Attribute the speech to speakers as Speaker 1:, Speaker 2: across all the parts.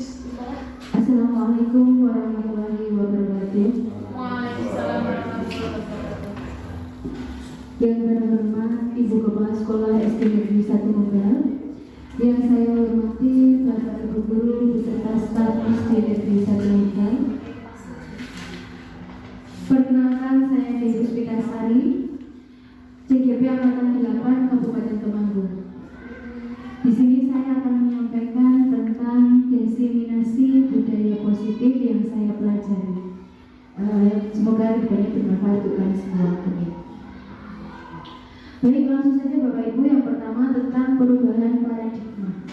Speaker 1: Assalamualaikum warahmatullahi wabarakatuh.
Speaker 2: Waalaikumsalam warahmatullahi wabarakatuh.
Speaker 1: Yang terhormat Ibu Kepala Sekolah SD Negeri 1 Munggal, yang saya hormati Bapak Ibu Guru beserta staf SD Negeri 1 Munggal. Perkenalkan, saya Dewi Puspitasari, CGP Angkatan 8 Kabupaten Temanggung. Di sini saya akan menyampaikan tentang diseminasi budaya positif yang saya pelajari. Semoga banyak bermanfaat untuk kalian semua. Baik, langsung saja Bapak Ibu. Yang pertama tentang perubahan paradigma.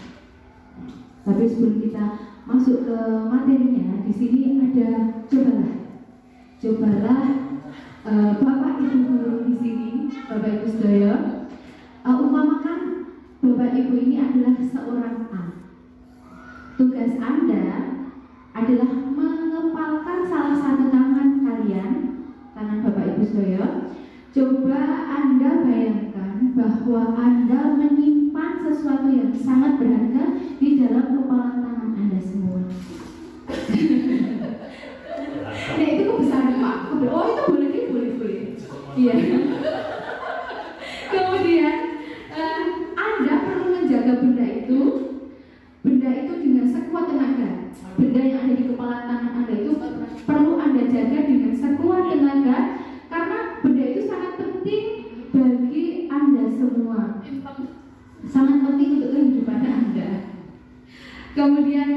Speaker 1: Tapi sebelum kita masuk ke materinya, di sini ada cobalah Bapak Ibu guru di sini, Bapak Ibu sedaya, umpamakan Bapak Ibu ini adalah seorang A. Tugas Anda adalah mengepalkan salah satu tangan kalian, tangan Bapak Ibu sedaya. Coba Anda bayangkan bahwa Anda menyimpan sesuatu yang sangat berharga di dalam kepalan tangan Anda semua. Nah, itu kebesaran Pak. Oh, itu boleh. Iya. Kemudian Anda perlu menjaga benda itu dengan sekuat tenaga. Benda yang ada di kepala tangan Anda itu perlu Anda jaga dengan sekuat tenaga, karena benda itu sangat penting bagi Anda semua. Sangat penting untuk kehidupan Anda. Kemudian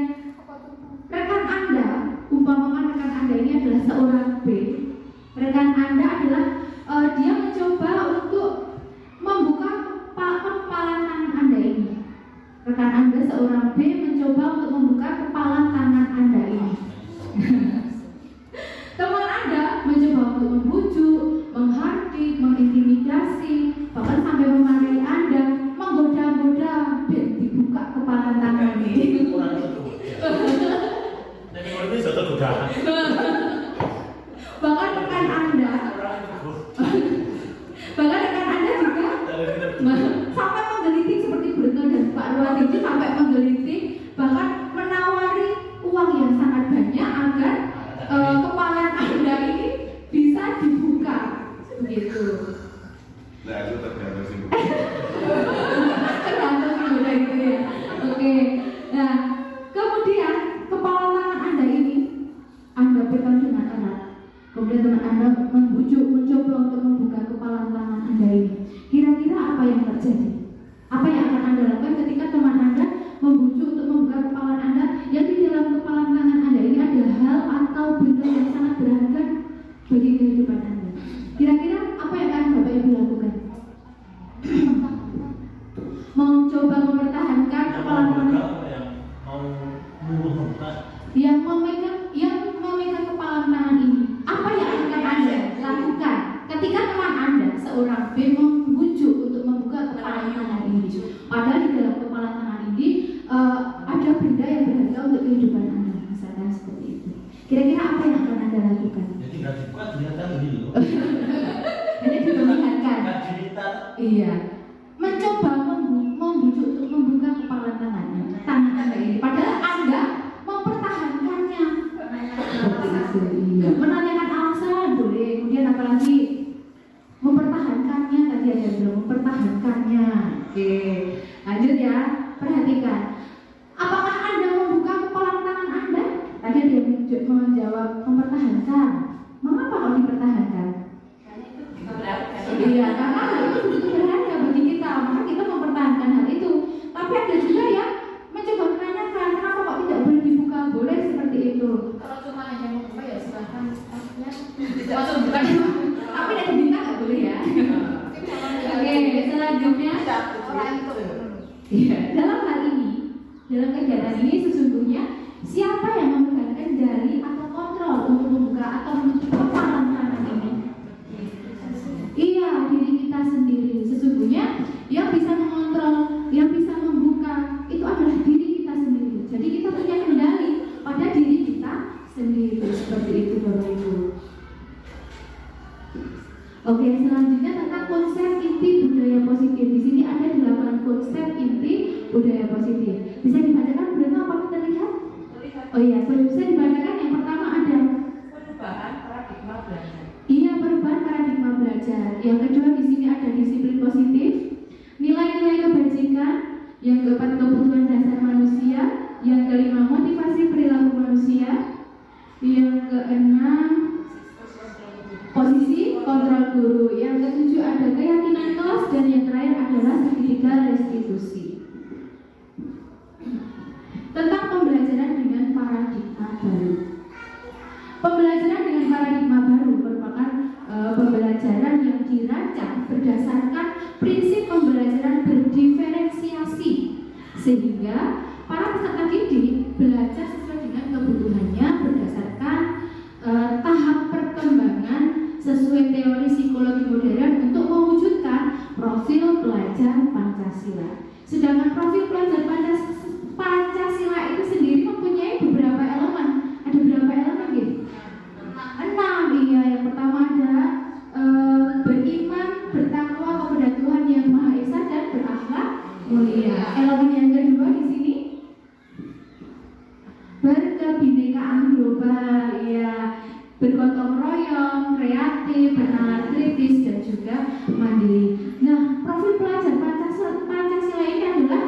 Speaker 1: rekan Anda, umpamakan rekan Anda ini adalah seorang B. Rekan Anda adalah dia mencoba untuk membuka kepalan tangan Anda ini. Rekan Anda seorang B mencoba untuk membuka kepalan tangan Anda ini. Teman Anda mencoba untuk membujuk, menghardik, mengintimidasi, bahkan sampai memarahi Anda, menggoda-goda, dan dibuka kepalan tangan ini. Bahkan rekan Anda juga sampai menggelitik seperti Bruno dan Pak Ruwati, sampai menggelitik, bahkan menawari uang yang sangat banyak agar kepalan Anda ini bisa dibuka, begitu.
Speaker 3: Nah, itu tergantung sih.
Speaker 1: Tergantung sih gitu ya. Oke. Nah, kemudian kepala tangan Anda ini Anda pegang dengan erat. Kemudian teman Anda mencoba untuk membuka kepala tangan Anda ini. Kira-kira apa yang terjadi? Apa yang akan Anda lakukan ketika teman Anda membujuk untuk membuka kepala Anda yang di dalam kepala tangan Anda ini ada hal atau benda yang sangat berharga bagi kehidupan Anda? Kira-kira apa yang akan Bapak Ibu lakukan? Mencoba mempertahankan kepala tangan yang memegang kepala tangan ini. Apa yang akan Anda lakukan ketika teman Anda seorang B membujuk untuk membuka kepala tangan ini? Padahal di dalam kepala tangan ini ada benda yang berharga untuk kehidupan Anda, misalkan seperti itu. Kira-kira apa yang akan Anda lakukan?
Speaker 4: Jadi nggak dibuka kelihatan begini loh.
Speaker 1: Jadi diperlihatkan. Iya. Mencoba membujuk untuk membuka kepala tangan Anda ini. Padahal Anda mempertahankannya. Iya. Menanyakan alasan boleh. Kemudian apalagi mempertahankannya, tadi ada belum mempertahankannya. Oke. Lanjut ya. Perhatikan. Apakah Anda membuka kepala tangan Anda? Tadi dia menjawab mempertahankan. Mengapa kau dipertahankan? Iya, karena hal itu begitu berharga bagi kita, maka kita mempertahankan hal itu. Tapi ada juga yang mencoba menanyakan, kenapa kok tidak boleh dibuka? Boleh seperti itu.
Speaker 2: Kalau cuma hanya membuka ya silahkan.
Speaker 1: Tidak masuk bukan. Tapi tidak diminta nggak boleh ya. Oke, selanjutnya. Iya, dalam hal ini, dalam kegiatan ini sesungguhnya siapa yang memegang kendali atau kontrol untuk membuka atau menutup kepala tangan ini? Iya, diri kita sendiri. Sesungguhnya yang bisa mengontrol, yang bisa membuka itu adalah diri kita sendiri. Jadi kita punya kendali pada diri kita sendiri. Seperti itu Bapak Ibu. Oke, selanjutnya tentang konsep inti budaya positif. Di sini ada 8 konsep inti budaya positif. Bisa dibacakan Bruno, apa terlihat? restitusi. Tentang pembelajaran dengan paradigma baru. Pembelajaran dengan paradigma baru merupakan pembelajaran yang dirancang berdasarkan prinsip pembelajaran berdiferensiasi, sehingga para peserta didik belajar sesuai dengan kebutuhannya berdasarkan tahap perkembangan sesuai teori psikologi modern untuk mewujudkan profil pelajar Pancasila. Sedangkan profil pelajar Pancasila itu sendiri mempunyai beberapa elemen. Ada berapa elemen gitu? 6. Iya, yang pertama ada beriman, bertakwa kepada Tuhan Yang Maha Esa dan berakhlak mulia. Elemen yang kedua di sini berkebinekaan global, ya, bergotong royong, kreatif, bernalar kritis dan juga mandiri. Nah, profil pelajar Pancasila ini adalah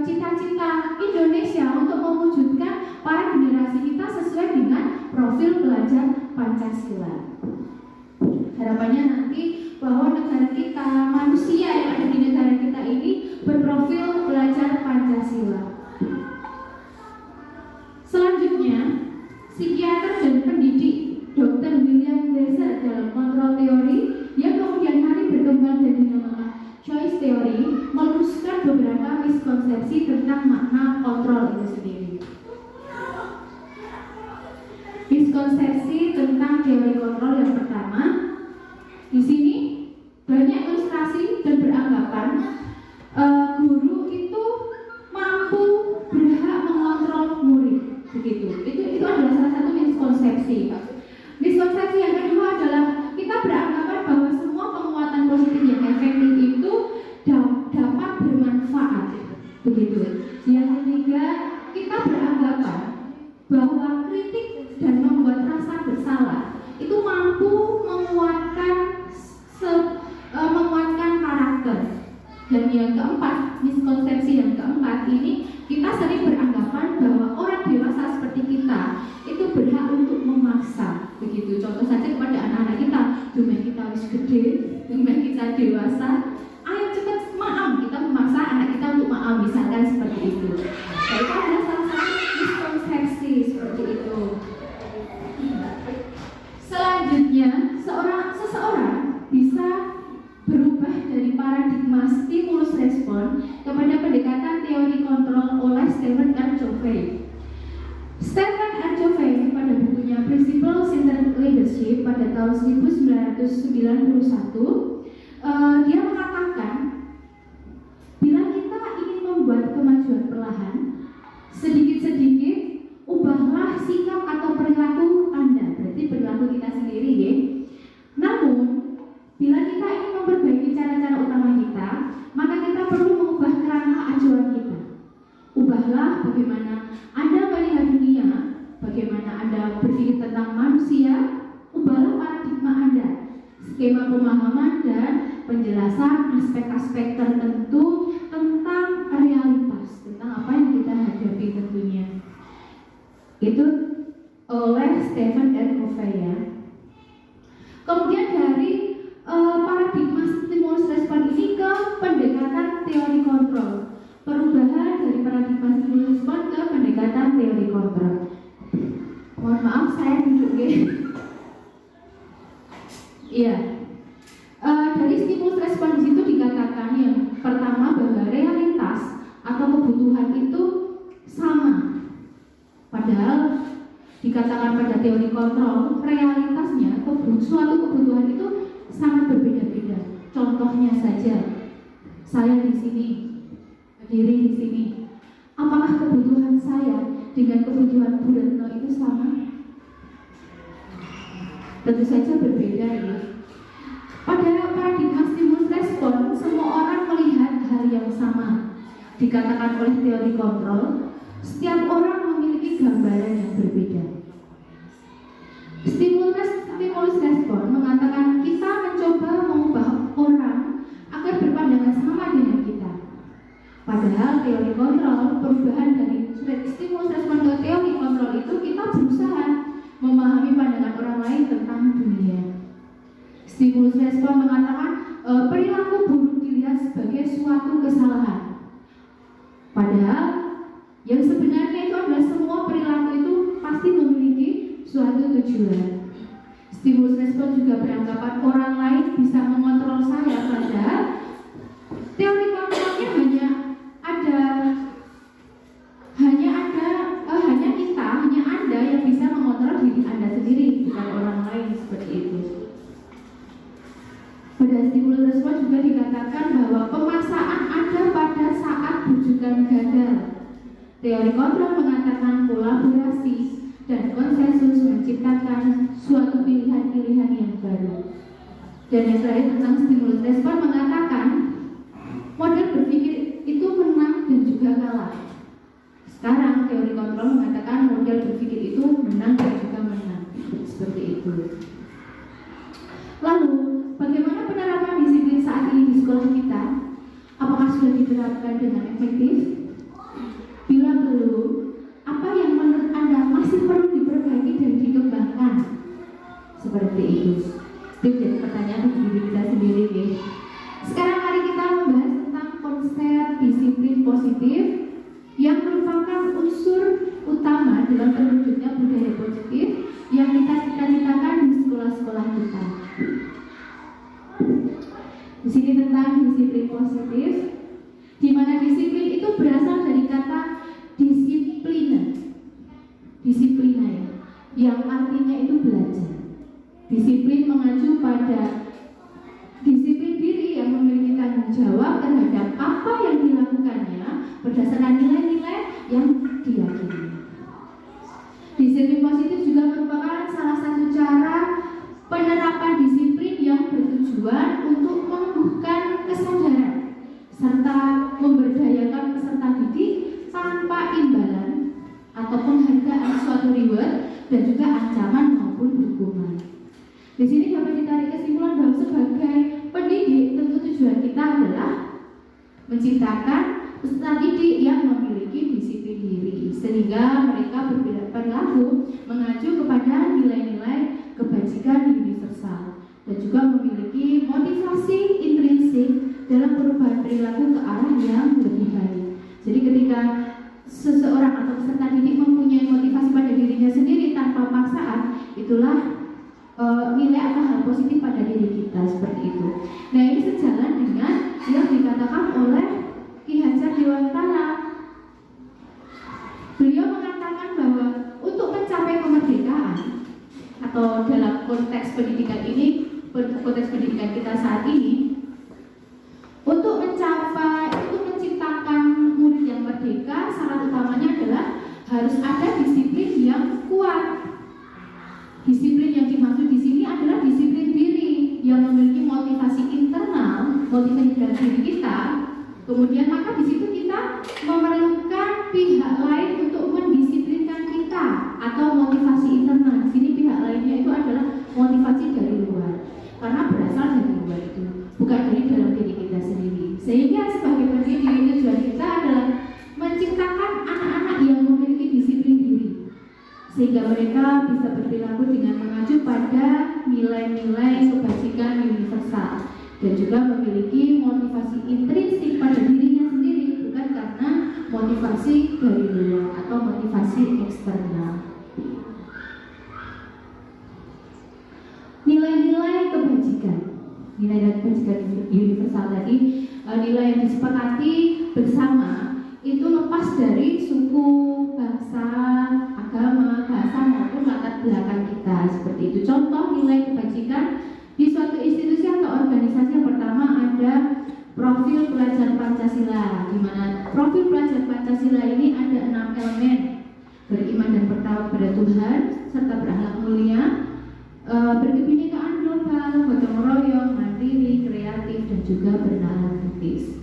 Speaker 1: cita-cita Indonesia untuk mewujudkan para generasi kita sesuai dengan profil pelajar Pancasila. Harapannya nanti bahwa negara kita, manusia yang ada di negara kita ini berprofil pelajar Pancasila. Selanjutnya, psikiater dan pendidik Dr. William Glasser dalam kontrol teori yang kemudian hari berkembang dan dinamakan choice theory meluruskan beberapa miskonsepsi tentang makna kontrol itu sendiri. Miskonsepsi tentang teori kontrol yang pertama, di sini banyak ilustrasi dan beranggapan guru itu mampu berhak mengontrol murid, begitu. Itu adalah salah satu miskonsepsi. Miskonsepsi yang kedua adalah kita beranggapan bahwa semua penguatan positif yang efektif itu dapat bermanfaat, begitu. Yang ketiga, kita beranggapan bahwa kritik dan membuat rasa bersalah itu mampu menguatkan karakter. Dan yang keempat, miskonsepsi yang keempat ini, kita sering beranggapan bahwa orang dewasa seperti kita itu berhak untuk memaksa, begitu. Contoh saja kepada anak-anak kita, dumeh kita wis gede, dumeh kita dewasa, ayo cepat maaf, kita memaksa anak kita untuk maaf, misalkan seperti itu. Nah, itu adalah salah satu miskonsepsi seperti itu. Selanjutnya, seseorang bisa berubah dari paradigma stimulus respon kepada pendekatan teori kontrol oleh Stephen R. Covey. Stephen R. Covey pada bukunya Principles Centered Leadership pada tahun 1991, dia mengatakan bila kita ingin membuat kemajuan perlahan, sedikit-sedikit ubahlah sikap atau perilaku Anda, berarti perilaku kita sendiri, ya. Namun bila kita ingin memperbaiki cara-cara utama kita, maka kita perlu mengubah kerangka acuan kita. Ubahlah bagaimana Anda melihat dunia, bagaimana Anda berpikir tentang manusia. Ubahlah paradigma Anda, skema pemahaman dan penjelasan aspek-aspek tertentu tentang realitas, tentang apa yang kita hadapi tentunya. Itu oleh Stephen R. Covey, ya. Kemudian dari paradigma stimulus respon ini ke pendekatan teori kontrol. Perubahan dari paradigma stimulus respon ke pendekatan teori kontrol. Mohon maaf, saya duduk, ya. Iya. Dari stimulus respon itu dikatakan yang pertama bahwa realitas atau kebutuhan itu sama. Padahal dikatakan pada teori kontrol, realitasnya suatu kebutuhan itu sangat berbeda-beda. Contohnya saja, saya di sini, berdiri di sini. Apakah kebutuhan saya dengan kebutuhan Bu Retno itu sama? Tentu saja berbeda, ya. Pada paradigma stimulus respon, semua orang melihat hal yang sama. Dikatakan oleh teori kontrol, setiap orang memiliki gambaran yang berbeda. Stimulus respon mengatakan kita mencoba mengubah orang agar berpandangan sama dengan kita. Padahal teori kontrol, perubahan dari stimulus respon ke teori kontrol itu kita berusaha memahami pandangan orang lain tentang dunia. Stimulus respon mengatakan perilaku buruk dilihat sebagai suatu kesalahan Padahal yang sebenarnya itu adalah semua perilaku itu pasti memiliki suatu tujuan. Stimulus respon juga beranggapan orang lain bisa mengontrol saya, padahal teori kontrolnya hanya Anda yang bisa mengontrol diri Anda sendiri, bukan orang lain, seperti itu. Pada stimulus respon juga dikatakan bahwa pemaksaan ada pada saat bujukan gagal. Teori kontrol mengatakan kolaborasi dan konsensus menciptakan suatu pilihan-pilihan yang baru. Dan yang terakhir tentang stimulus respon mengatakan model berpikir itu menang dan juga kalah. Sekarang teori kontrol mengatakan model berpikir itu menang dan juga menang. Seperti itu. Lalu, bagaimana penerapan disiplin saat ini di sekolah kita? Apakah sudah diterapkan dengan efektif? Bila belum, apa yang menurut Anda masih perlu diperbaiki dan dikembangkan? Seperti itu. Itu jadi pertanyaan untuk diri kita sendiri, ya. Sekarang mari kita membahas tentang konsep disiplin positif yang merupakan unsur utama dalam terwujudnya budaya positif yang kita cita-citakan di sekolah-sekolah kita. Di sini tentang disiplin positif, di mana disiplin itu berasal dari kata disiplina, yang artinya itu belajar. Disiplin mengacu pada disiplin diri yang memiliki tanggung jawab terhadap apa yang dilakukannya berdasarkan nilai-nilai yang diyakini. Disiplin positif juga merupakan salah satu cara penerapan disiplin yang bertujuan untuk menumbuhkan kesadaran serta memberdayakan peserta didik tanpa imbalan atau penghargaan suatu reward dan juga ancaman maupun hukuman. Di sini dapat ditarik kesimpulan bahwa sebagai pendidik tentu tujuan kita adalah menciptakan peserta didik yang memiliki disiplin diri sehingga mereka berperilaku mengacu kepada nilai-nilai kebajikan universal dan juga memiliki motivasi intrinsik dalam perubahan perilaku ke arah yang lebih baik. Jadi ketika seseorang atau peserta didik mempunyai motivasi pada dirinya sendiri tanpa paksaan, itulah nilai atau hal positif pada diri kita, seperti itu. Nah, ini sejalan dengan yang dikatakan oleh Ki Hajar Dewantara. Beliau mengatakan bahwa untuk mencapai kemerdekaan atau dalam konteks pendidikan kita saat ini, untuk menciptakan murid yang merdeka, syarat utamanya adalah harus ada disiplin yang kuat. Disiplin yang dimaksud di sini adalah disiplin diri yang memiliki motivasi internal, motivasi dari diri kita. Kemudian maka di situ kita memerlukan pihak lain untuk mendisiplinkan kita atau motivasi internal. Di sini pihak lainnya itu adalah motivasi dari luar, karena berasal dari luar itu, bukan dari dalam diri kita sendiri. Sehingga sebagai pendidik tujuan kita adalah menciptakan anak-anak yang memiliki disiplin diri, sehingga mereka bisa berperilaku dengan mengacu pada nilai-nilai kebajikan universal dan juga memiliki motivasi intrinsik pada dirinya sendiri, bukan karena motivasi dari luar atau motivasi eksternal. Nilai-nilai kebajikan universal tadi, nilai yang disepakati bersama itu lepas dari suku, bangsa, agama, bahasa maupun latar belakang kita, seperti itu. Contoh nilai kebajikan di suatu institusi atau organisasi, yang pertama ada profil pelajar Pancasila, di mana profil pelajar Pancasila ini ada 6 elemen: beriman dan bertakwa kepada Tuhan, serta berakhlak mulia, berkebinekaan global, gotong royong, mandiri, kreatif, dan juga bernalar kritis.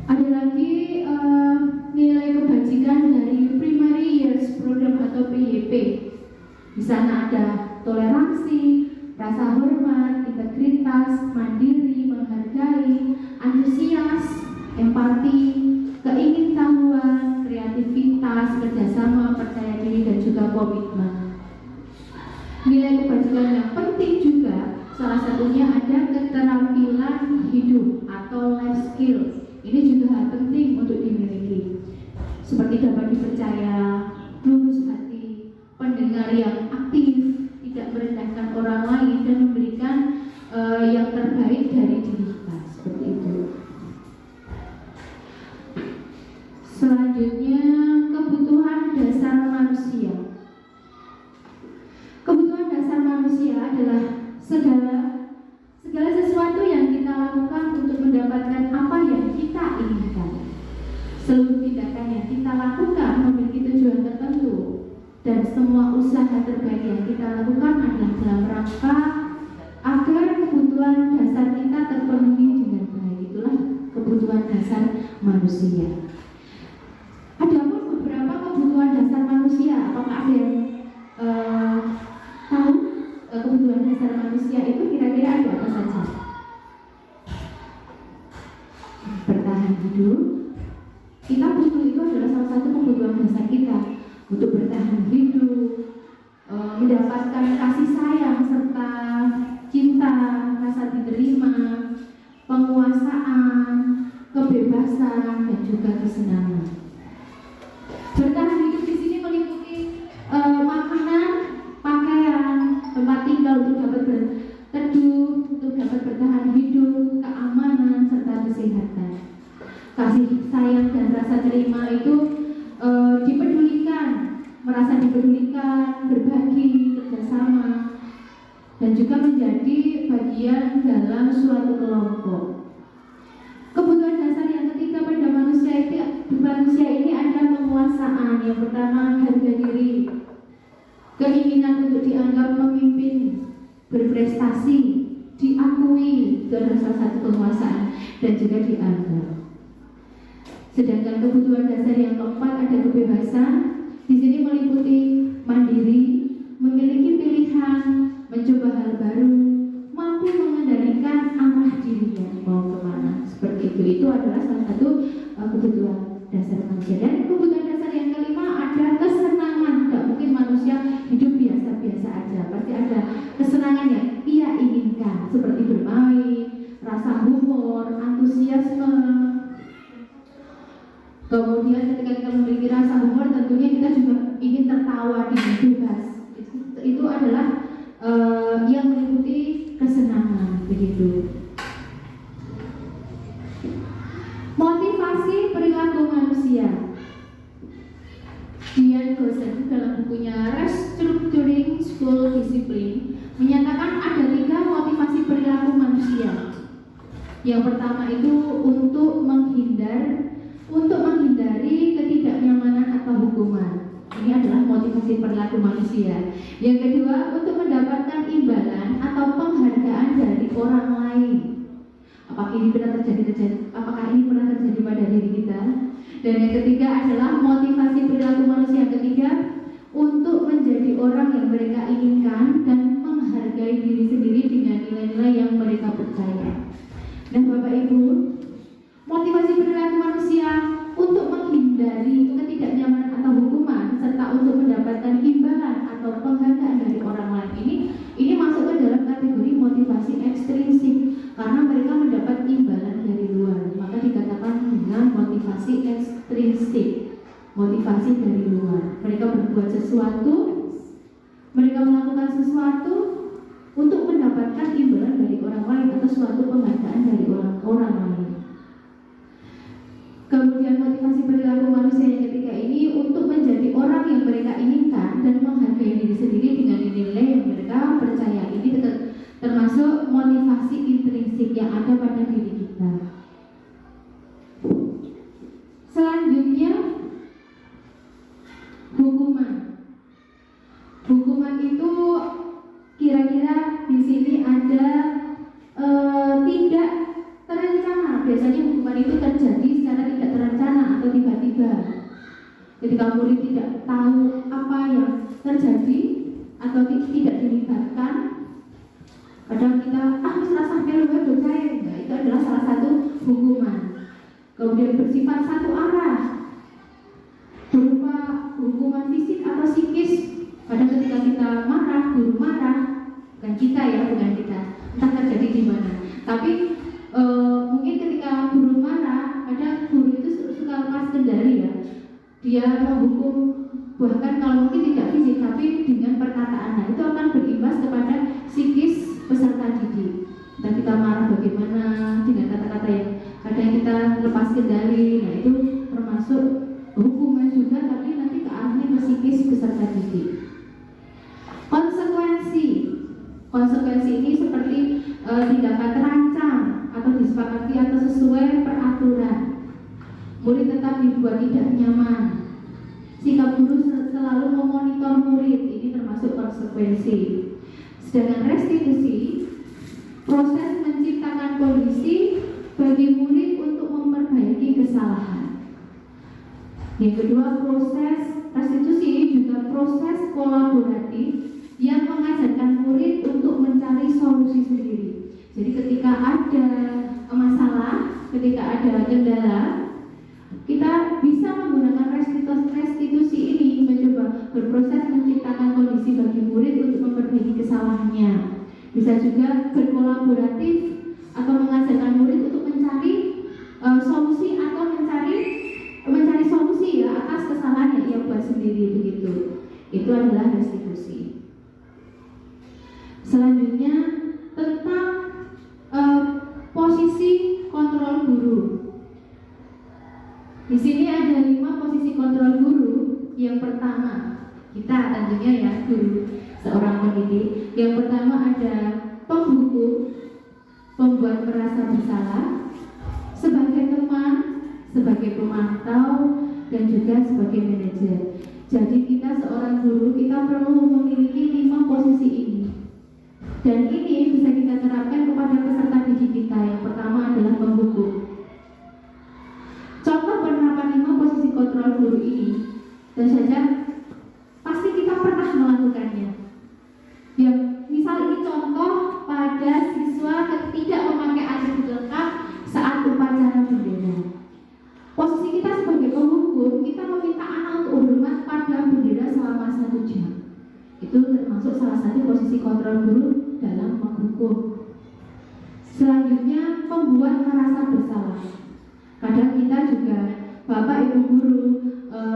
Speaker 1: Ada lagi nilai kebajikan dari Primary Years Program atau PYP. Di sana ada toleransi, rasa hormat, integritas, mandiri, menghargai, antusias, empati, keingintahuan, kreativitas, kerjasama, percaya diri, dan juga komitmen. Nilai kebajikan yang penting juga, salah satunya ada keterampilan hidup atau life skill. Ini juga hal penting untuk dimiliki. tidak dapat dipercaya, lurus hati, pendengar yang aktif, tidak merendahkan orang lain dan memberikan yang terbaik dari diri kita, seperti itu. Selanjutnya, kebutuhan dasar manusia. Kebutuhan dasar manusia adalah segala sesuatu yang kita lakukan untuk mendapatkan apa yang kita inginkan. Seluruh tindakan yang kita lakukan memiliki tujuan tertentu, dan semua usaha terbaik yang kita lakukan adalah dalam rangka agar kebutuhan dasar kita terpenuhi dengan baik. Itulah kebutuhan dasar manusia. Adapun beberapa kebutuhan dasar manusia, apakah ada yang tahu kebutuhan dasar manusia itu kira-kira ada apa saja? Bertahan hidup. Kita butuh, itu adalah salah satu kebutuhan dasar kita untuk bertahan hidup, mendapatkan kasih sayang serta cinta, rasa diterima, penguasaan, kebebasan, dan juga kesenangan. Bertahan hidup di sini meliputi makanan, pakaian, tempat tinggal untuk dapat berteduh, untuk dapat bertahan hidup, keamanan, serta kesehatan. Kasih sayang dan rasa terima itu dipedulikan, merasa dipedulikan, berbagi, kerjasama, dan juga menjadi bagian dalam suatu kelompok. Kebutuhan dasar yang ketiga pada manusia ini adalah penguasaan. Yang pertama, harga diri, keinginan untuk dianggap pemimpin, berprestasi, diakui, itu adalah salah satu penguasaan, dan juga dianggap. Sedangkan kebutuhan dasar yang keempat ada kebebasan. Di sini meliputi mandiri, memiliki pilihan, mencoba hal baru, mampu mengendalikan arah dirinya mau kemana. Seperti itu adalah salah satu kebutuhan dasar manusia. Dan kebutuhan dasar yang kelima ada kesenangan. Tidak mungkin manusia hidup biasa-biasa aja, pasti ada kesenangan yang ia inginkan, seperti bermain, rasa humor, antusiasme. Kemudian ketika kita memiliki rasa humor, tentunya kita juga ingin tertawa dengan bebas. Itu adalah yang meliputi kesenangan, begitu. Motivasi perilaku manusia. Dian Gosen dalam bukunya Restructuring School Discipline menyatakan ada 3 motivasi perilaku manusia. Yang pertama itu untuk menghindari ketidaknyamanan atau hukuman. Ini adalah motivasi perilaku manusia. Yang kedua, untuk mendapatkan imbalan atau penghargaan dari orang lain. Apakah ini pernah terjadi pada diri kita? Dan yang ketiga adalah motivasi perilaku manusia yang ketiga, untuk menjadi orang yang mereka inginkan dan menghargai diri sendiri dengan nilai-nilai yang mereka percaya. Nah, Bapak Ibu, motivasi perilaku manusia untuk menghindari ketidaknyamanan atau hukuman serta untuk mendapatkan imbalan atau penghargaan dari orang lain ini masuk ke dalam kategori motivasi ekstrinsik, karena mereka mendapat imbalan dari luar, maka dikatakan dengan motivasi ekstrinsik, motivasi dari luar. Mereka berbuat sesuatu, mereka melakukan sesuatu untuk mendapatkan imbalan dari orang lain atau suatu penghargaan dari orang lain. Kemudian motivasi perilaku manusia yang ketiga ini untuk menjadi orang yang mereka inginkan dan menghargai diri sendiri dengan nilai yang mereka percaya. Ini termasuk motivasi intrinsik yang ada pada diri kita. Selanjutnya, hukuman. Hukuman itu kira-kira di sini ada tidak terencana. Biasanya hukuman itu terjadi secara tidak terencana atau tiba-tiba. Ketika murid tidak tahu apa yang terjadi atau tidak dilibatkan, kadang kita serasa melu dosen. Nah, itu adalah salah satu hukuman. Kemudian bersifat satu arah, berupa hukuman fisik atau psikis. Kadang ketika kita marah, guru marah, bukan kita, entah terjadi di mana. Tapi mungkin ketika guru marah, kadang guru itu suka lepas kendali ya. Dia dia menghukum, bahkan kalau mungkin tidak fisik tapi dengan perkataan. Nah, itu akan berimbas kepada psikis peserta didik. Dan kita marah bagaimana dengan kata-kata yang kadang kita lepas kendali. Nah, itu termasuk hukuman juga, tapi nanti ke arahnya ke psikis peserta didik. Konsekuensi ini seperti tindakan terancam atau disepakati atau sesuai peraturan. Murid tetap dibuat tidak nyaman. Sikap guru selalu memonitor murid, ini termasuk konsekuensi. Sedangkan restitusi, proses menciptakan kondisi bagi murid untuk memperbaiki kesalahan. Yang kedua, proses restitusi juga proses kolaboratif yang mengajarkan murid untuk mencari solusi sendiri. Jadi ketika ada masalah, ketika ada kendala, kita bisa menggunakan restitusi ini mencoba berproses menciptakan kondisi bagi murid untuk memperbaiki kesalahannya. Bisa juga berkolaboratif atau mengajarkan murid untuk mencari solusi atau mencari solusi ya atas kesalahan yang ia buat sendiri begitu. Itu adalah restitusi. Selanjutnya tentang posisi kontrol guru. Di sini ada 5 posisi kontrol guru. Yang pertama, kita tentunya ya guru, seorang pendidik. Yang pertama ada penghukum, pembuat merasa bersalah, sebagai teman, sebagai pemantau, dan juga sebagai manajer. Jadi kita seorang guru, kita perlu memiliki 5 posisi ini. Dan ini bisa kita terapkan kepada peserta didik kita. Yang pertama adalah penghukum. Contoh penerapan 5 posisi kontrol guru ini, dan saja pasti kita pernah melakukannya. Yang misal ini contoh pada siswa tidak memakai atribut lengkap saat upacara bendera. Posisi kita sebagai penghukum, kita meminta anak untuk hormat pada bendera selama 1 jam. Itu termasuk salah satu posisi kontrol guru dalam menghukum. Selanjutnya, pembuat merasa bersalah. Kadang kita juga, Bapak Ibu guru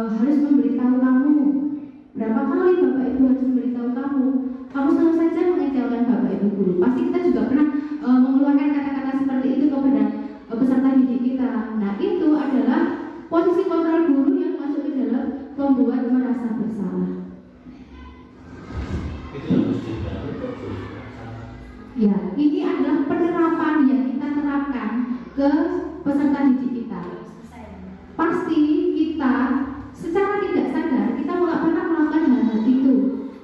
Speaker 1: harus memberitahu kamu. Berapa kali Bapak Ibu harus memberitahu kamu? Kamu selalu saja mengecewakan Bapak Ibu guru. Pasti kita juga pernah mengeluarkan kata-kata seperti itu kepada peserta didik kita. Nah, itu adalah posisi kontrol guru yang masuk ke dalam pembuat merasa bersalah.
Speaker 4: Itu harus dibantu.
Speaker 1: Ya, ini adalah penerapan yang kita terapkan ke peserta didik kita. Pasti kita secara tidak sadar kita nggak pernah melakukan hal-hal itu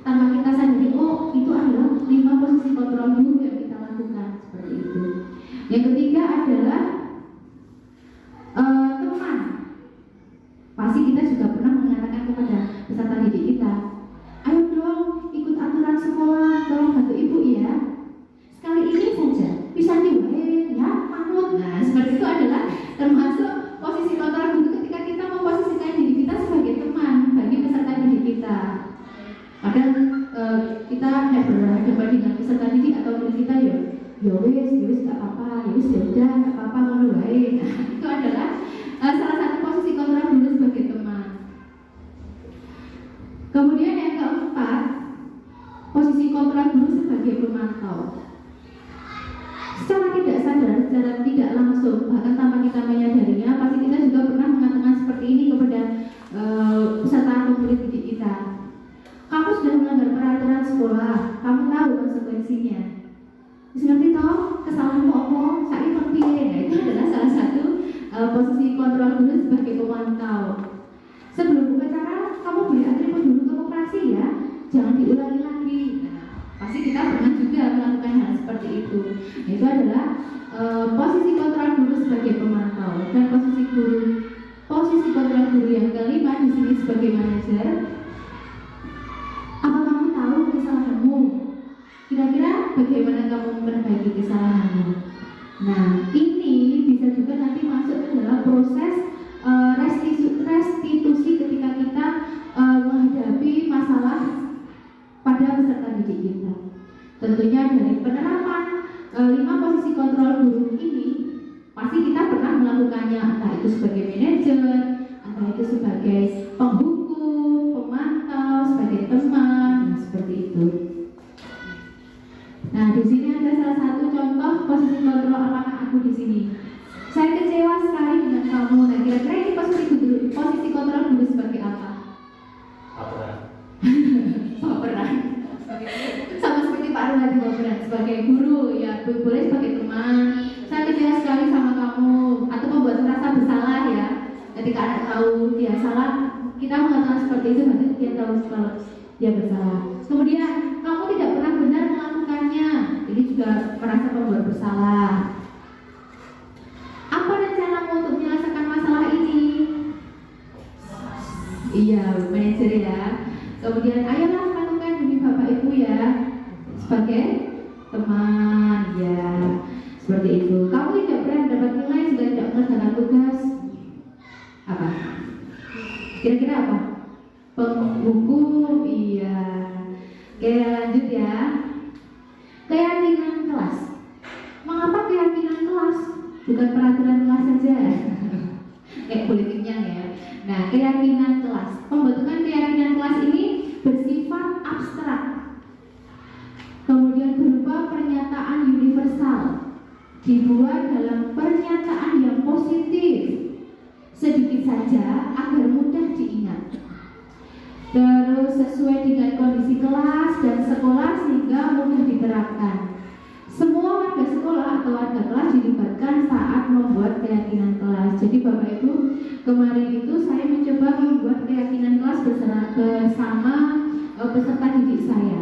Speaker 1: tanpa kita sadari. Oh, itu adalah 5 posisi kontrol guru yang kita lakukan seperti itu. Yang ketiga adalah teman. Pasti kita juga pernah mengatakan kepada peserta didik kita, ayo dong ikut aturan sekolah, tolong bantu ibu ya. Sekali ini saja, bisa diwain ya, manut. Nah, seperti itu adalah termasuk posisi kontrol guru ketika kita memposisikan diri kita sebagai teman bagi peserta didik kita. Kadang kita berhadapan dengan peserta didik atau murid kita, ya wis nggak apa-apa, ya wis udah nggak apa-apa ngono wae. Nah, itu adalah salah satu posisi kontrol guru sebagai teman. Kemudian yang keempat, posisi kontrol guru sebagai pemantau. Secara tidak sadar, secara tidak langsung, bahkan tanpa kita menyadarinya, pasti kita juga pernah mengatakan seperti ini kepada peserta atau murid didik kita. Kamu sudah melanggar peraturan sekolah, kamu tahu konsekuensinya. Ngerti toh kesalahanmu apa? Saya terpilih. Nah, itu adalah salah satu posisi kontrol guru sebagai pemantau. Sebelum upacara, kamu beri atribut dulu ke koperasi ya, jangan diulangi lagi. Nah, pasti kita pernah juga melakukan hal seperti itu. Itu adalah posisi kontrol guru sebagai pemantau. Dan posisi kontrol guru yang kelima di sini sebagai manajer. Apa kamu tahu kesalahanmu? Kira-kira bagaimana kamu memperbaiki kesalahanmu? Nah, ini bisa juga nanti masuk ke dalam proses restitusi ketika kita menghadapi masalah pada peserta didik kita. Tentunya dari penerapan 5 posisi kontrol guru ini pasti kita pernah melakukannya, entah itu sebagai manajer, entah itu sebagai penghukum, pemantau, sebagai teman, nah, seperti itu. Nah, di sini ada salah satu contoh posisi kontrol apakah aku di sini. Saya kecewa sekali dengan kamu. Nah, kira-kira ini posisi kontrol guru sebagai apa?
Speaker 4: Apa?
Speaker 1: Baperan. Sama seperti Pak Rumadi baperan sebagai guru, ya boleh sebagai teman. Saya kecewa sekali sama kamu, atau membuat merasa bersalah ya. Ketika anak tahu dia salah, kita mengatakan seperti itu, berarti dia tahu kalau dia bersalah. Kemudian kamu tidak pernah benar melakukannya, ini juga merasa membuat bersalah. Apa rencanamu untuk menyelesaikan masalah ini? Iya, manajer ya. Kemudian ayolah lakukan demi Bapak Ibu ya, sebagai teman ya, seperti itu. Kamu tidak pernah dapat nilai jika tidak mengerjakan tugas. Apa? Kira-kira apa? Penghukum, iya. Oke, lanjut ya. Keyakinan kelas. Mengapa keyakinan kelas? Bukan peraturan kelas saja. Kayak politiknya ya. Nah, keyakinan kelas. Pembentukan keyakinan kelas ini bersifat abstrak. Kemudian berupa pernyataan universal. Dibuat dalam pernyataan yang positif. Sedikit saja agar mudah diingat. Terus sesuai dengan kondisi kelas dan sekolah sehingga mudah diterapkan. Semua warga sekolah atau warga kelas dilibatkan saat membuat keyakinan kelas. Jadi Bapak Ibu, kemarin itu saya mencoba membuat keyakinan kelas bersama peserta didik saya.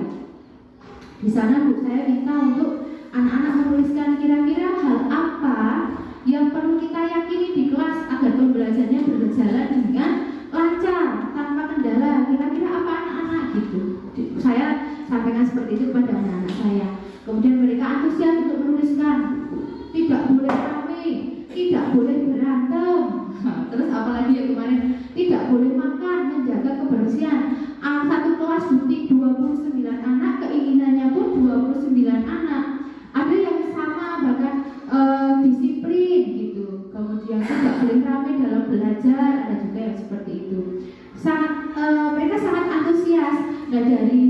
Speaker 1: Di sana Bu saya minta untuk anak-anak menuliskan kira-kira hal apa yang perlu kita yakini di kelas agar pembelajarannya berjalan dengan lancar, tanpa kendala. Kira-kira apa anak-anak gitu. Saya sampaikan seperti itu kepada anak-anak saya. Kemudian mereka antusias untuk menuliskan. Tidak boleh ramai, tidak boleh berantem. Terus apalagi ya kemarin, tidak boleh makan, menjaga kebersihan. Satu kelas bukti 29 anak, keinginannya pun 29 anak. Ada yang sama bahkan disiplin gitu. Kemudian tidak boleh ramai dalam belajar, ada juga yang seperti itu. Mereka sangat antusias. Nah, dari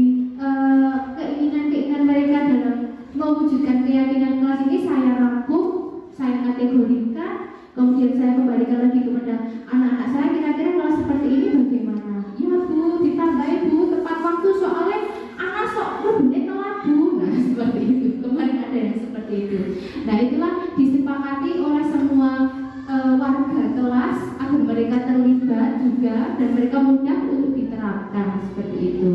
Speaker 1: keinginan-keinginan mereka dalam mewujudkan keyakinan kelas ini saya rangkum, saya kategorikan, kemudian saya kembalikan lagi kepada anak-anak saya. Kira-kira kalau seperti ini bagaimana? Ya Bu, ditambahi Bu, tepat waktu soalnya anak sok lebih telat Bu. Nah, seperti itu. Kemarin ada yang seperti itu. Nah, itulah disepakati oleh semua warga kelas agar mereka terlibat juga dan mereka mudah untuk diterapkan seperti itu.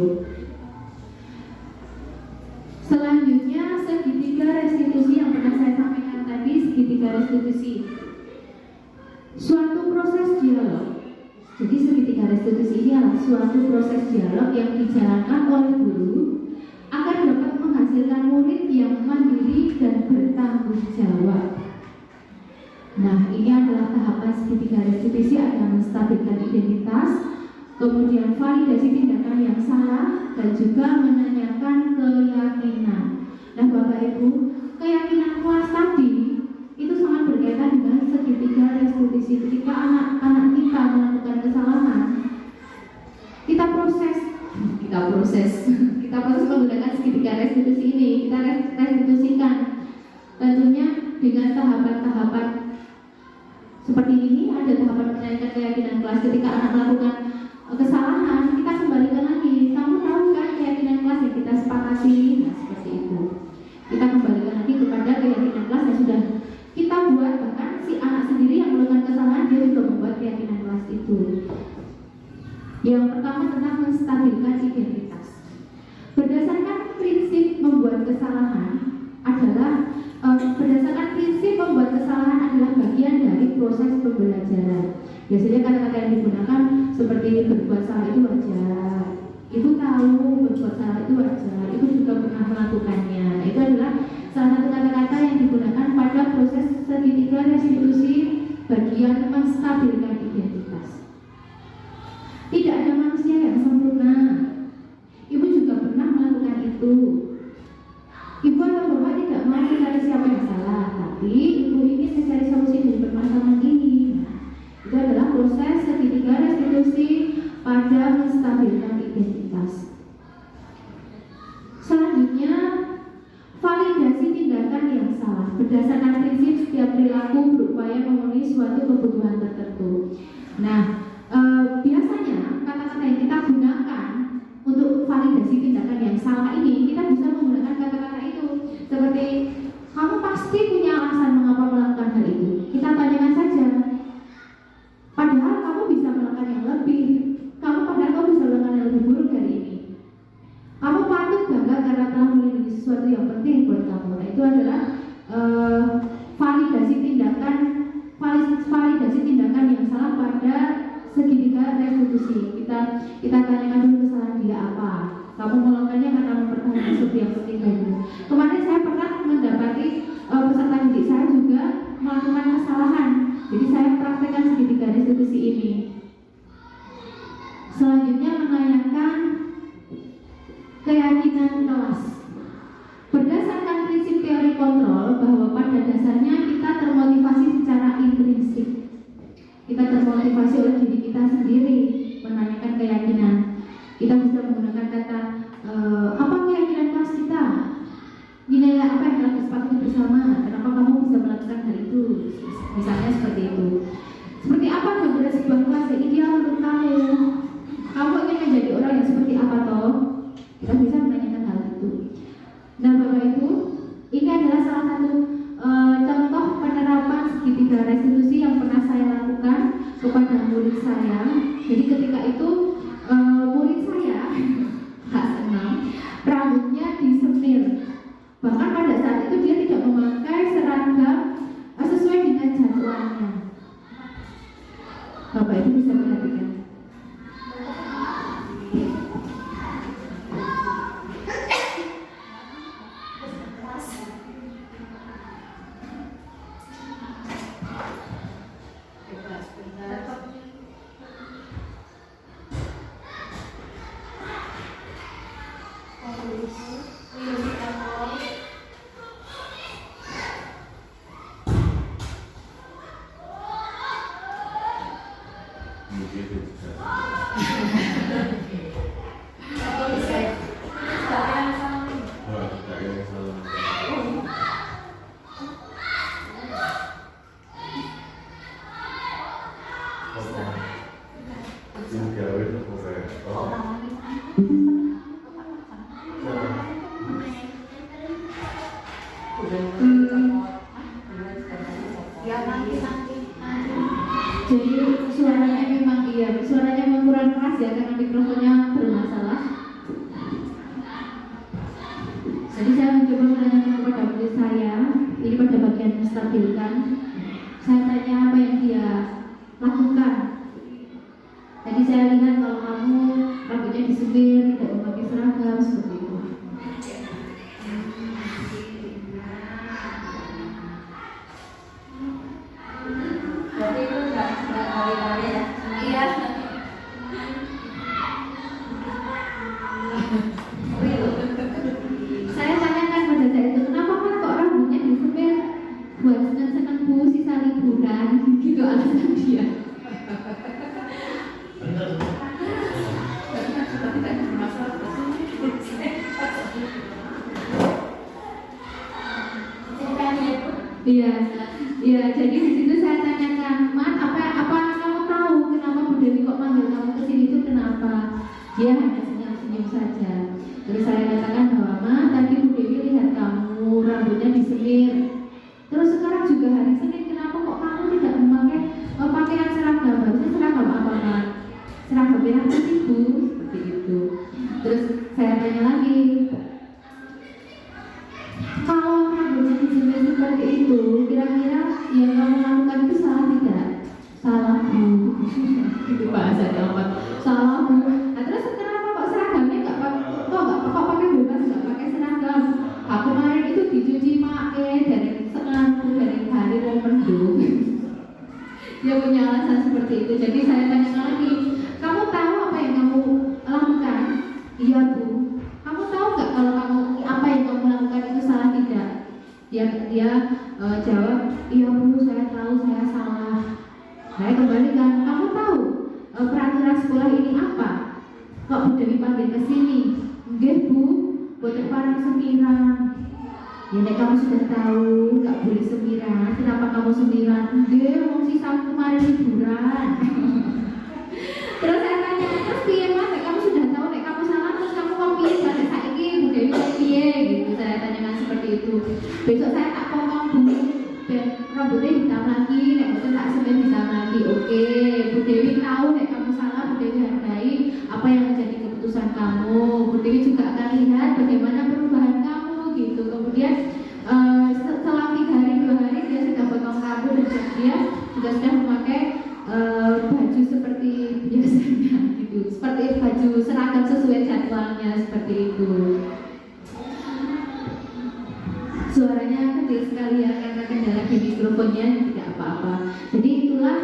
Speaker 1: Selanjutnya segitiga restitusi yang pernah saya sampaikan tadi, segitiga restitusi. Suatu proses dialog. Jadi segitiga restitusi ini adalah suatu proses dialog yang dijalankan oleh guru agar dapat menghasilkan murid yang mandiri dan bertanggung jawab. Nah, ini adalah tahapan segitiga restitusi, ada menstabilkan identitas, kemudian validasi tindakan yang salah, dan juga menanyakan keyakinan. Nah, Bapak Ibu, keyakinan kelas tadi itu sangat berkaitan dengan segitiga restitusi. Ketika anak-anak kita melakukan kesalahan, kita proses menggunakan segitiga restitusi ini, kita restitusikan. Tentunya dengan tahapan-tahapan seperti ini, ada tahapan menanyakan keyakinan kelas. Ketika anak melakukan kesalahan, kita kembalikan lagi. Kamu tahu kan keyakinan kelas yang kita sepakati? Nah, seperti itu. Kita kembalikan lagi kepada keyakinan kelas yang sudah kita buat. Bahkan si anak sendiri yang melakukan kesalahan, dia juga membuat keyakinan kelas itu. Yang pertama tentang menstabilkan identitas. Berdasarkan prinsip membuat kesalahan adalah berdasarkan prinsip membuat kesalahan adalah bagian dari proses pembelajaran. Biasanya kata-kata yang digunakan seperti berbuat salah itu wajar, ibu tahu berbuat salah itu wajar, ibu juga pernah melakukannya. Nah, itu adalah salah satu kata-kata yang digunakan pada proses segitiga restitusi bagian menstabilkan identitas. Tidak ada manusia yang sempurna. Ibu juga pernah melakukan itu. Ibu atau bapak tidak mau mencari siapa yang salah, tapi ibu ingin mencari solusi dari permasalahan ini. Nah, itu adalah proses segitiga restitusi Nah, biasanya kata-kata yang kita gunakan untuk validasi tindakan yang salah ini, kita bisa menggunakan kata-kata itu seperti kamu pasti punya alasan mengapa melakukan hal itu. Kita tanyakan saja. Padahal kamu bisa melakukan yang lebih. Padahal kamu bisa melakukan yang lebih buruk dari ini. Kamu patut bangga karena telah melindungi sesuatu yang penting buat kamu. Nah, itu adalah validasi tindakan yang salah pada segitiga restitusi. Kita tanyakan dulu kesalahan dia apa. Kamu melakukannya karena mempertahankan sesuatu yang penting bagi. Kemarin saya pernah mendapati peserta didik saya juga melakukan kesalahan. Jadi saya praktekkan segitiga restitusi ini. Selanjutnya menanyakan keyakinan kelas. Berdasarkan prinsip teori kontrol bahwa pada dasarnya kita termotivasi secara intrinsik. Kita termotivasi oleh diri kita sendiri menanyakan keyakinan. Kita bisa menggunakan kata apa keyakinan kelas kita? Nilai apa yang telah disepakati bersama? Kenapa kamu bisa melakukan hal itu? Misalnya seperti itu. Seperti apa gambaran sebuah kelas yang ideal menurut kamu? Kamu ingin menjadi orang yang seperti apa toh? Kita bisa menanyakan hal itu. Nah, Bapak Ibu, ini adalah salah satu contoh penerapan segitiga restitusi yang pernah saya lakukan kepada murid saya. Jadi ketika itu murid saya kelas 6 rambutnya disemir. Bahkan pada saat itu dia tidak memakai seragam sesuai dengan jadwalnya. Bapak Ibu bisa perhatikan. Jadi suaranya memang kurang keras ya karena mikrofonnya bermasalah. Jadi saya mencoba menanyakan kepada murid saya, ini pada bagian menstabilkan. Saya tanya apa yang dia lakukan. Tadi saya lihat kalau kamu rambutnya disebir, tidak memakai seragam seperti itu.
Speaker 2: Berarti itu nggak hari-hari ya? Iya.
Speaker 1: Saya tanyakan pada saya itu, kenapa kan kok rambutnya disebir? Buat senang-senang bu, sisa liburan, gitu alasan dia. Iya, jadi di situ saya tanyakan, Man, apa kamu tahu kenapa Bu Dewi kok manggil kamu ke sini itu kenapa? Dia hanya senyum-senyum saja. Terus saya katakan bahwa Ma, tadi Bu Dewi lihat kamu rambutnya disemir. Terus sekarang juga hari Senin, kenapa kok kamu tidak memakai pakaian seragam? Harusnya seragam apa kan? Seragam merah putih Bu, seperti itu. Terus saya tanya lagi, kalau rambutnya disemir seperti itu, kira-kira yang kamu lakukan itu salah tidak? Salah Bu. Itu bahasa Jawa. Salah Bu. Nah, terus kenapa kok seragamnya nggak pakai bebas, nggak pakai seragam? Aku kemarin itu dicuci pakai dari hari mau mendung. Dia punya alasan seperti itu. Jadi saya tanya lagi, kamu tahu apa yang kamu lakukan? Iya Bu. Kamu tahu nggak kalau apa yang kamu lakukan itu salah tidak? Dia jawab, iya Bu, saya tahu saya salah. Saya kembalikan, kamu tahu peraturan sekolah ini apa? Kok Bu Dewi panggil ke sini? Nggih Bu, boten parang semiran. Ya nek kamu sudah tahu nggak boleh semiran, kenapa kamu semiran? Nggih, wong sisa kemarin liburan. Terus saya tanya, terus piye Mas, kamu sudah tahu nek kamu salah, terus kamu kok piye pada saiki Bu Dewi kok piye gitu. Saya tanyakan seperti itu. Besok saya tak potong dulu dan rambutnya hitam lagi, nek betul tak semen hitam lagi. Oke, Bu Dewi tahu nek kamu salah, Bu Dewi hargai apa yang menjadi keputusan kamu. Bu Dewi juga akan lihat bagaimana perubahan kamu gitu. Kemudian setelah 3 hari 2 hari dia sudah potong rambut dan dia juga sudah memakai baju seperti biasanya gitu, seperti baju seragam sesuai jadwalnya seperti itu. Suaranya kecil sekali ya karena kendala di mikrofonnya, tidak apa-apa. Jadi itulah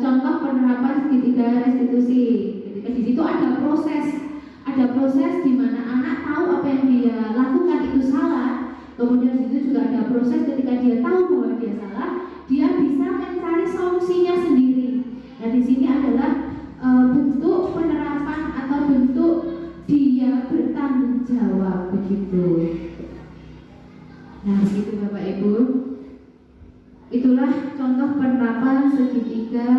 Speaker 1: contoh penerapan segitiga restitusi. Ketika di situ ada proses di mana anak tahu apa yang dia lakukan itu salah. Kemudian di situ juga ada proses ketika dia tahu bahwa dia salah, dia bisa mencari solusinya sendiri. Nah di sini adalah bentuk penerapan atau bentuk dia bertanggung jawab begitu. Nah begitu Bapak Ibu. Itulah contoh penerapan segitiga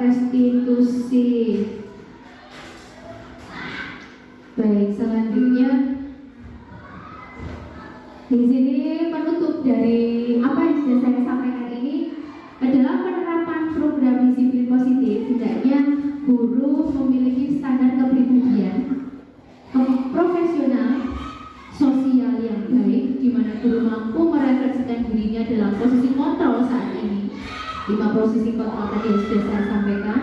Speaker 1: restitusi. Baik, selanjutnya di sini penutup dari apa yang sudah saya sampaikan ini adalah penerapan program disiplin positif. Hendaknya guru memiliki standar kepribadian profesional sosial yang baik, di mana guru mampu merefleksikan dirinya dalam posisi kontrol saat ini. 5 posisi kontrol tadi yang sudah saya sampaikan,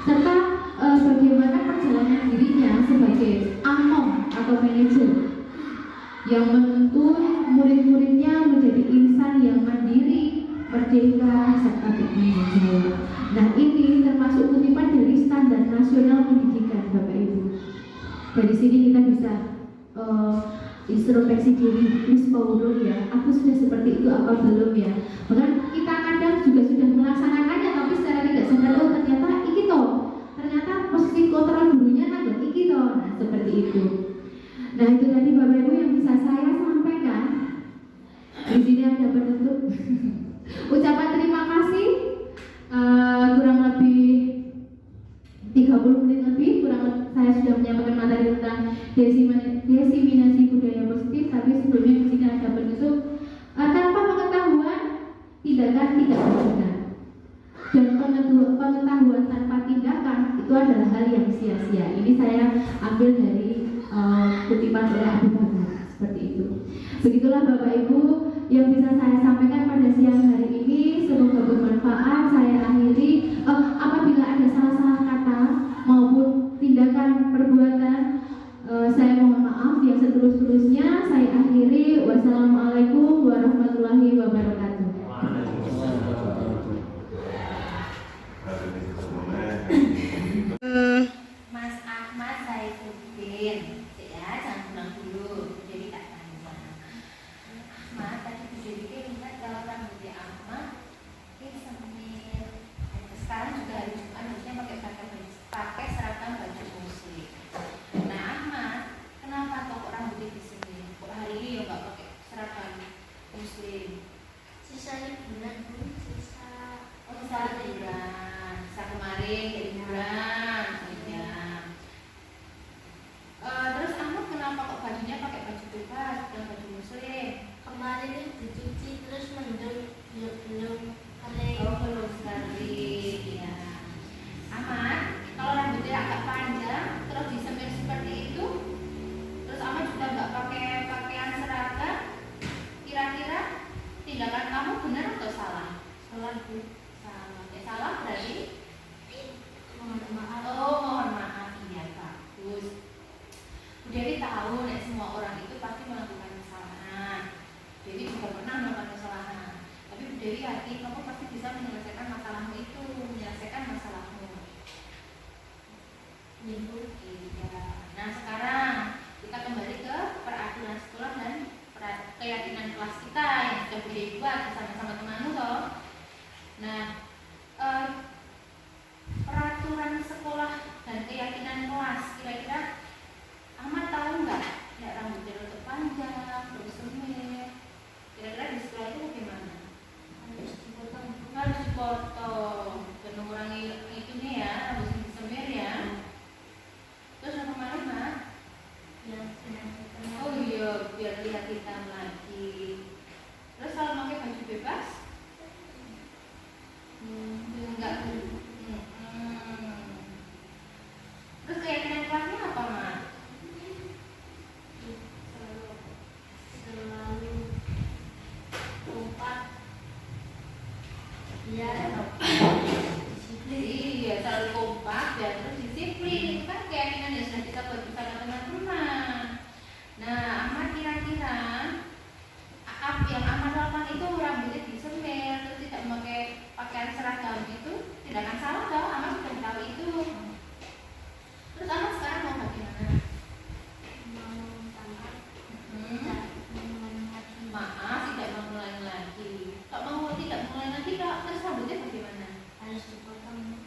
Speaker 1: serta bagaimana perjalanan dirinya sebagai among atau manajer yang menuntun murid-muridnya menjadi insan yang mandiri, merdeka, serta bertanggung jawab. Nah ini termasuk kutipan dari standar nasional pendidikan Bapak Ibu. Dari sini kita bisa introspeksi diri, Miss Paulo ya, aku sudah seperti itu apa belum ya? Bahkan kita kadang juga sudah melaksanakannya, tapi secara tidak sadar, oh ternyata iki toh, ternyata posisi kontrol gurunya nanggung iki toh. Nah seperti itu. Nah itu tadi Bapak Ibu yang bisa saya sampaikan. Di sini ada penutup ucapan terima kasih, kurang lebih 30 menit lebih, saya sudah menyampaikan materi tentang diseminasi budaya positif. Tapi sebelumnya di sini ada penutup, tanpa pengetahuan tindakan tidak berguna, dan pengetahuan tanpa tindakan itu adalah hal yang sia-sia. Ini saya ambil dari kutipan oleh Abu Bakar seperti itu. Begitulah Bapak Ibu yang bisa saya sampaikan pada siang hari ini. Semoga bermanfaat. Saya akhiri, apabila ada salah-salah kata maupun tindakan perbuatan, saya mohon maaf yang setulus-tulusnya. Saya akhiri. Wassalamualaikum warahmatullahi wabarakatuh.
Speaker 2: Mas Ahmad Saifuddin, ya jangan pulang dulu, jadi tak tanya. Ahmad tadi Bu Dewi minta jawaban dari Ahmad. Ini sambil sekarang juga hari Jumat harusnya pakai seragam baju muslim. Nah Ahmad, kenapa kok rambutnya di sini? Kok hari ini ya nggak pakai seragam muslim? Sisanya bulan Bu, sisa liburan, sisa kemarin ke liburan. Terus Ahmad kenapa kok bajunya pakai baju bebas dan baju muslim? Kemarin itu dicuci terus mendung belum kering. Oh belum sekali ya. Ahmad, kalau rambutnya agak panjang terus disemir seperti itu, terus Ahmad juga nggak pakai pakaian seragam, kira-kira tindakan kamu benar atau salah? Salah Bu. Salah. Salah berarti mohon maaf.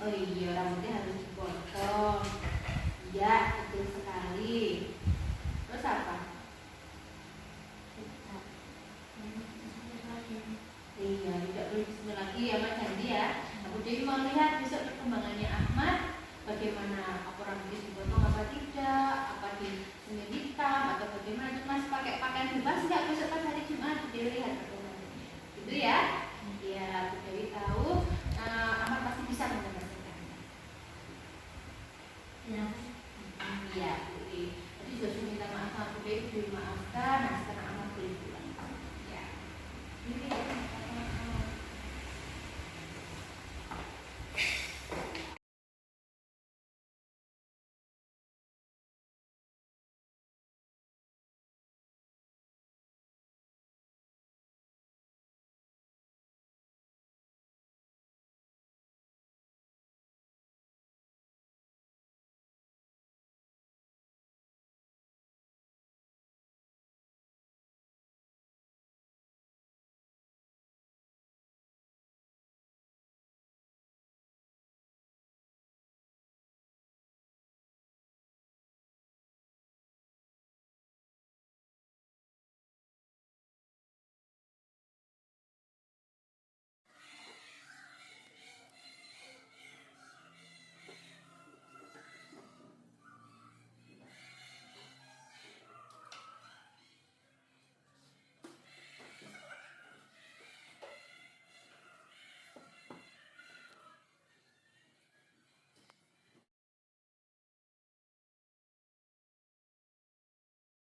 Speaker 2: Oh iya, rambutnya harus dipotong. Iya, betul sekali. Terus apa? Iya, tidak boleh bismillah lagi ya, Mak, janji ya. Aku jadi mau lihat besok perkembangannya Ahmad, bagaimana apa rambutnya dipotong